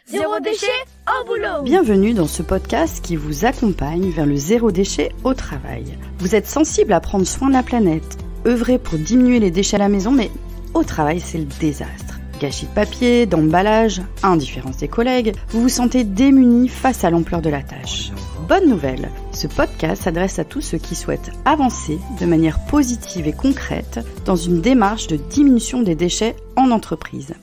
Zéro déchet au boulot. Bienvenue dans ce podcast qui vous accompagne vers le zéro déchet au travail. Vous êtes sensible à prendre soin de la planète, œuvrer pour diminuer les déchets à la maison, mais au travail c'est le désastre. Gâchis de papier, d'emballage, indifférence des collègues, vous vous sentez démuni face à l'ampleur de la tâche. Bonne nouvelle, ce podcast s'adresse à tous ceux qui souhaitent avancer de manière positive et concrète dans une démarche de diminution des déchets en entreprise.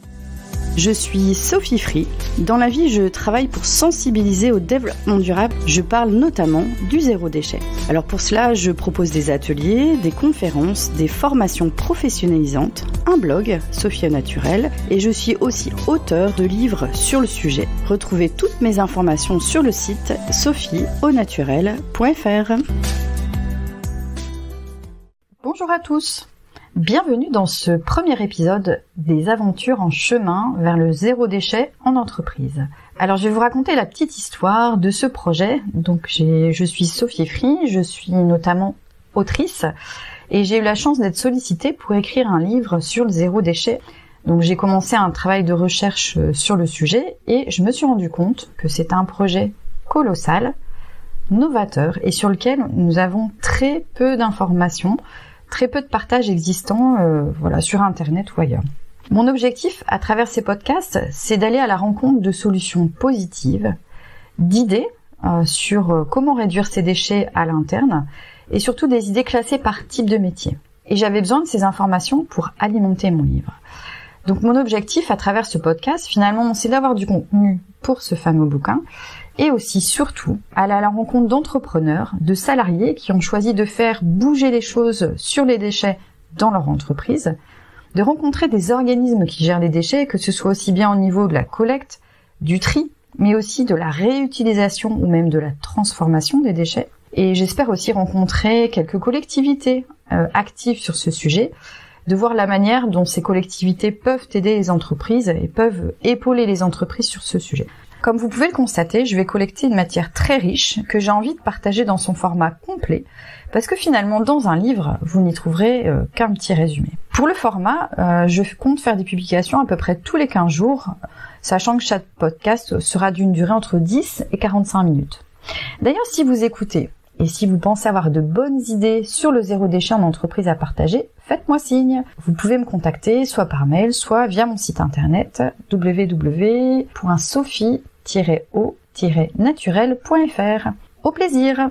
Je suis Sophie Free. Dans la vie, je travaille pour sensibiliser au développement durable. Je parle notamment du zéro déchet. Alors pour cela, je propose des ateliers, des conférences, des formations professionnalisantes, un blog, Sophie au Naturel, et je suis aussi auteure de livres sur le sujet. Retrouvez toutes mes informations sur le site sophieaunaturel.fr. Bonjour à tous. Bienvenue dans ce premier épisode des aventures en chemin vers le zéro déchet en entreprise. Alors je vais vous raconter la petite histoire de ce projet. Donc je suis Sophie Free, je suis notamment autrice et j'ai eu la chance d'être sollicitée pour écrire un livre sur le zéro déchet. Donc j'ai commencé un travail de recherche sur le sujet et je me suis rendu compte que c'est un projet colossal, novateur et sur lequel nous avons très peu d'informations, très peu de partage existant sur Internet ou ailleurs. Mon objectif à travers ces podcasts, c'est d'aller à la rencontre de solutions positives, d'idées sur comment réduire ces déchets à l'interne et surtout des idées classées par type de métier. Et j'avais besoin de ces informations pour alimenter mon livre. Donc mon objectif à travers ce podcast, finalement, c'est d'avoir du contenu pour ce fameux bouquin et aussi, surtout, aller à la rencontre d'entrepreneurs, de salariés qui ont choisi de faire bouger les choses sur les déchets dans leur entreprise, de rencontrer des organismes qui gèrent les déchets, que ce soit aussi bien au niveau de la collecte, du tri, mais aussi de la réutilisation ou même de la transformation des déchets. Et j'espère aussi rencontrer quelques collectivités actives sur ce sujet, de voir la manière dont ces collectivités peuvent aider les entreprises et peuvent épauler les entreprises sur ce sujet. Comme vous pouvez le constater, je vais collecter une matière très riche que j'ai envie de partager dans son format complet, parce que finalement, dans un livre, vous n'y trouverez qu'un petit résumé. Pour le format, je compte faire des publications à peu près tous les 15 jours, sachant que chaque podcast sera d'une durée entre 10 et 45 minutes. D'ailleurs, si vous écoutez et si vous pensez avoir de bonnes idées sur le zéro déchet en entreprise à partager, faites-moi signe. Vous pouvez me contacter soit par mail, soit via mon site internet www.sophie-au-naturel.fr. Au plaisir!